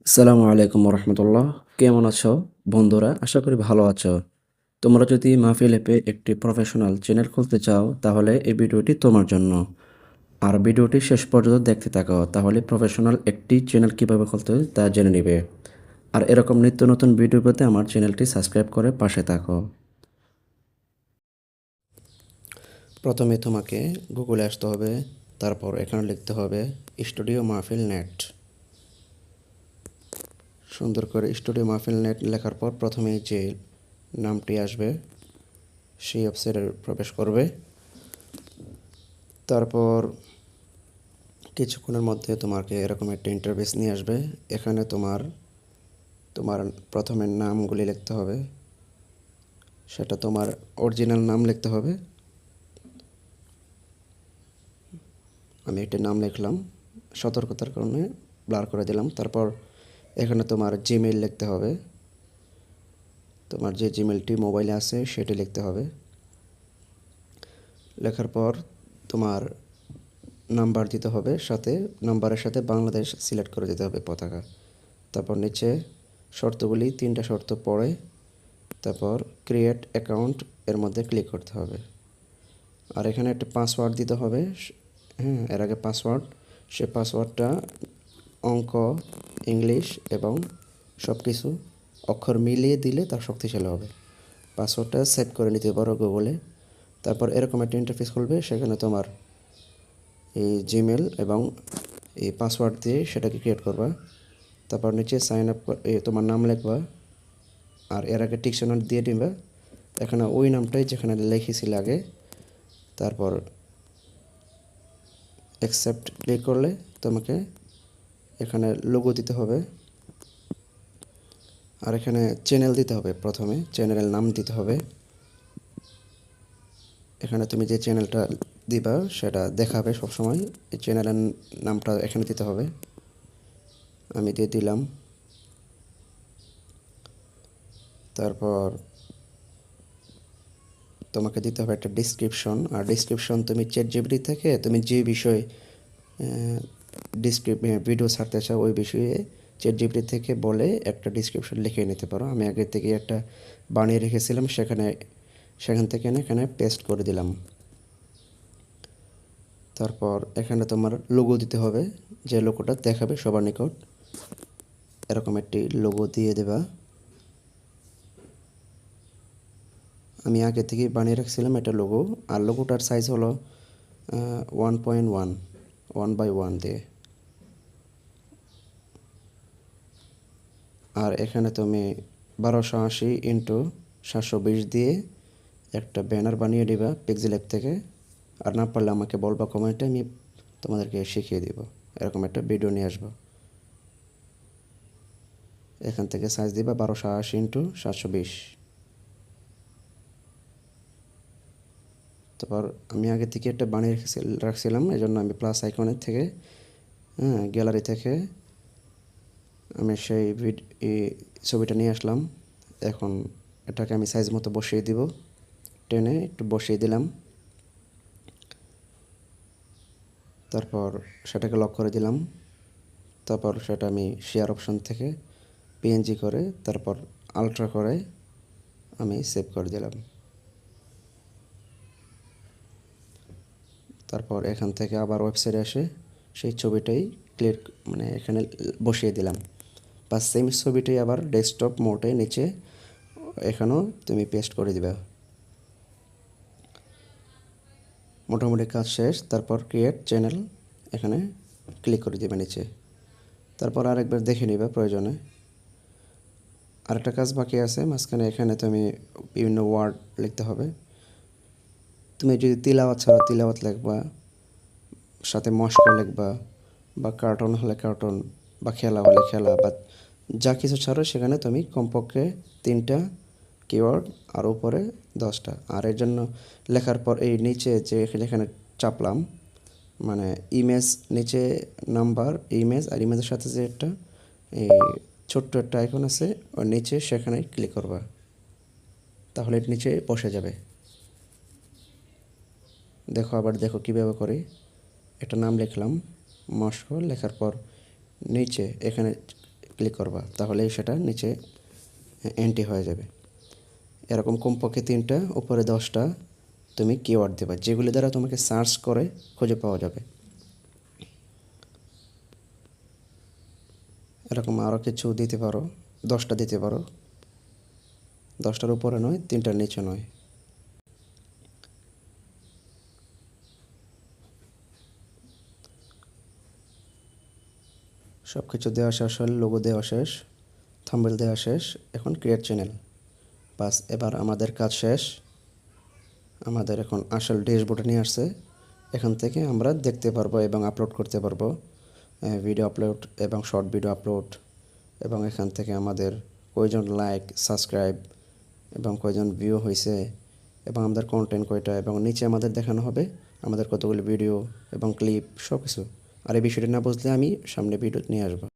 আসসালামু আলাইকুম রহমতুল্লাহ। কেমন আছো বন্ধুরা? আশা করি ভালো আছো। তোমরা যদি মাহফিল অ্যাপে একটি প্রফেশনাল চ্যানেল খুলতে চাও তাহলে এই ভিডিওটি তোমার জন্য। আর ভিডিওটি শেষ পর্যন্ত দেখতে থাকো, তাহলে প্রফেশনাল একটি চ্যানেল কীভাবে খুলতে হয় তা জেনে নিবে। আর এরকম নিত্য নতুন ভিডিও পেতে আমার চ্যানেলটি সাবস্ক্রাইব করে পাশে থাকো। প্রথমে তোমাকে গুগলে আসতে হবে, তারপর এখানে লিখতে হবে স্টুডিও মাহফিল নেট। সুন্দর করে স্টুডিও মাহফিল নেট লেখার পর প্রথমে যে নামটি আসবে সেই ওয়েবসাইটে প্রবেশ করবে। তারপর কিছুক্ষণের মধ্যে তোমাকে এরকম একটা ইন্টারফেস নিয়ে আসবে। এখানে তোমার তোমার প্রথমে নামগুলি লিখতে হবে, সেটা তোমার অরিজিনাল নাম লিখতে হবে। আমি একটি নাম লিখলাম, সতর্কতার কারণে ব্লার করে দিলাম। তারপর এখানে তোমার জিমেইল লিখতে হবে, তোমার যে জিমেইলটি মোবাইলে আছে সেটি লিখতে হবে। লেখার পর তোমার নাম্বার দিতে হবে, সাথে নাম্বারের সাথে বাংলাদেশ সিলেক্ট করে দিতে হবে পতাকা। তারপর নিচে শর্তগুলি 3টা শর্ত পড়ে, তারপর ক্রিয়েট অ্যাকাউন্ট এর মধ্যে ক্লিক করতে হবে। আর এখানে একটা পাসওয়ার্ড দিতে হবে। হ্যাঁ, এর আগে পাসওয়ার্ড, সে পাসওয়ার্ডটা অঙ্ক, ইংলিশ এবং সব কিছু অক্ষর মিলিয়ে দিলে তার শক্তিশালী হবে। পাসওয়ার্ডটা সেভ করে নিতে পারো গুগলে। তারপর এরকম একটা ইন্টারফেস খুলবে, সেখানে তোমার এই জিমেল এবং এই পাসওয়ার্ড দিয়ে সেটাকে ক্রিয়েট করবা। তারপর নিচে সাইন আপ তোমার নাম লিখবা, আর এর আগে টিকশনারি দিয়ে দিবা এখানে ওই নামটাই যেখানে লিখেছিল আগে। তারপর অ্যাকসেপ্ট ক্লিক করলে তোমাকে এখানে লোগো দিতে হবে, আর এখানে চ্যানেল দিতে হবে। প্রথমে চ্যানেলের নাম দিতে হবে। এখানে তুমি যে চ্যানেলটা দিবা সেটা দেখাবে সবসময়, এই চ্যানেলের নামটা এখানে দিতে হবে। আমি দিয়ে দিলাম। তারপর তোমাকে দিতে হবে একটা ডিসক্রিপশন, আর ডিসক্রিপশন তুমি চ্যাটজিপিটি থেকে তুমি যে বিষয়ে ভিডিও ছাড়তে চাও ওই বিষয়ে চ্যাটজিপিটি থেকে বলে একটা ডিসক্রিপশন লিখে নিতে পারো। আমি আগে থেকে একটা বানিয়ে রেখেছিলাম, সেখান থেকে এখানে পেস্ট করে দিলাম। তারপর এখানে তোমার লোগো দিতে হবে, যে লোগোটা দেখাবে সবার নিকট। এরকম একটি লোগো দিয়ে দেবা। আমি আগে থেকে বানিয়ে রাখছিলাম এটা লোগো, আর লোগোটার সাইজ হলো 1.1 1/1 দিয়ে। আর এখানে তুমি 1280x720 দিয়ে একটা ব্যানার বানিয়ে দিবা পিক্সেল অ্যাপ থেকে। আর না পারলে আমাকে বলবা কমেন্টে, আমি তোমাদেরকে শিখিয়ে দিব। এরকম একটা ভিডিও নিয়ে আসবো। এখান থেকে সাইজ দিবা 1280x720। তারপর আমি আগে থেকে একটা বানিয়ে রাখছিলাম, এই জন্য আমি প্লাস আইকনের থেকে, হ্যাঁ, গ্যালারি থেকে আমি সেই ছবিটা নিয়ে আসলাম। এখন এটাকে আমি সাইজ মতো বসিয়ে দিব, টেনে একটু বসিয়ে দিলাম। তারপর সেটাকে লক করে দিলাম। তারপর সেটা আমি শেয়ার অপশন থেকে পিএনজি করে তারপর আলট্রা করে আমি সেভ করে দিলাম। তারপর এখান থেকে আবার ওয়েবসাইটে এসে সেই ছবিটাই ক্লিক এখানে বসিয়ে দিলাম। বা সেম ছবিটাই আবার ডেস্কটপ মোডে নিচে এখানেও তুমি পেস্ট করে দিবা। মোটামুটি কাজ শেষ। তারপর ক্রিয়েট চ্যানেল এখানে ক্লিক করে দিবা নিচে। তারপর আরেকবার দেখে নিবা প্রয়োজনে। আরেকটা কাজ বাকি আছে মাঝখানে, এখানে তুমি বিভিন্ন ওয়ার্ড লিখতে হবে। তুমি যদি তিলাওয়াত ছাড়া তিলাওয়াত লিখবা, সাথে মশক লিখবা, বা কার্টুন হলে কার্টুন, বা খেলা হলে খেলা, বা যা কিছু ছাড়ো সেখানে তুমি কমপক্ষে 3টা কিওয়ার্ড আর উপরে 10টা। আর এর জন্য লেখার পর এই নিচে যে এখানে চাপলাম, ইমেজ নিচে নাম্বার ইমেজ, আর ইমেজের সাথে যে একটা এই ছোট্ট একটা আইকন আছে ওর নিচে, সেখানে ক্লিক করবা, তাহলে এর নিচে বসে যাবে। দেখো, আবার দেখো কীভাবে করি। একটা নাম লিখলাম মশক, লেখার পর নিচে এখানে ক্লিক করবা, তাহলেই সেটা নিচে এন্ট্রি হয়ে যাবে। এরকম কমপক্ষে 3টা উপরে 10টা তুমি কিওয়ার্ড দেবা, যেগুলি দ্বারা তোমাকে সার্চ করে খুঁজে পাওয়া যাবে। এরকম আরও কিছু দিতে পারো, 10টা দিতে পারো, 10টার উপরে নয়, 3টার নিচে নয়। সব কিছু দেওয়া শেষ হলে লোগো দেওয়া শেষ, থাম্বনেল দেওয়া শেষ, এখন ক্রিয়েট চ্যানেল। বাস, এবার আমাদের কাজ শেষ। আমাদের এখন আসল ড্যাশবোর্ডে নিয়ে আসছে। এখান থেকে আমরা দেখতে পারবো এবং আপলোড করতে পারবো ভিডিও আপলোড এবং শর্ট ভিডিও আপলোড, এবং এখান থেকে আমাদের কয়জন লাইক, সাবস্ক্রাইব এবং কয়জন ভিউ হয়েছে, এবং আমাদের কন্টেন্ট কয়টা, এবং নিচে আমাদের দেখানো হবে আমাদের কতগুলো ভিডিও এবং ক্লিপ, সব কিছু। আর এই বিষয়টি না বুঝলে আমি সামনে ভিডিও নিয়ে আসবো।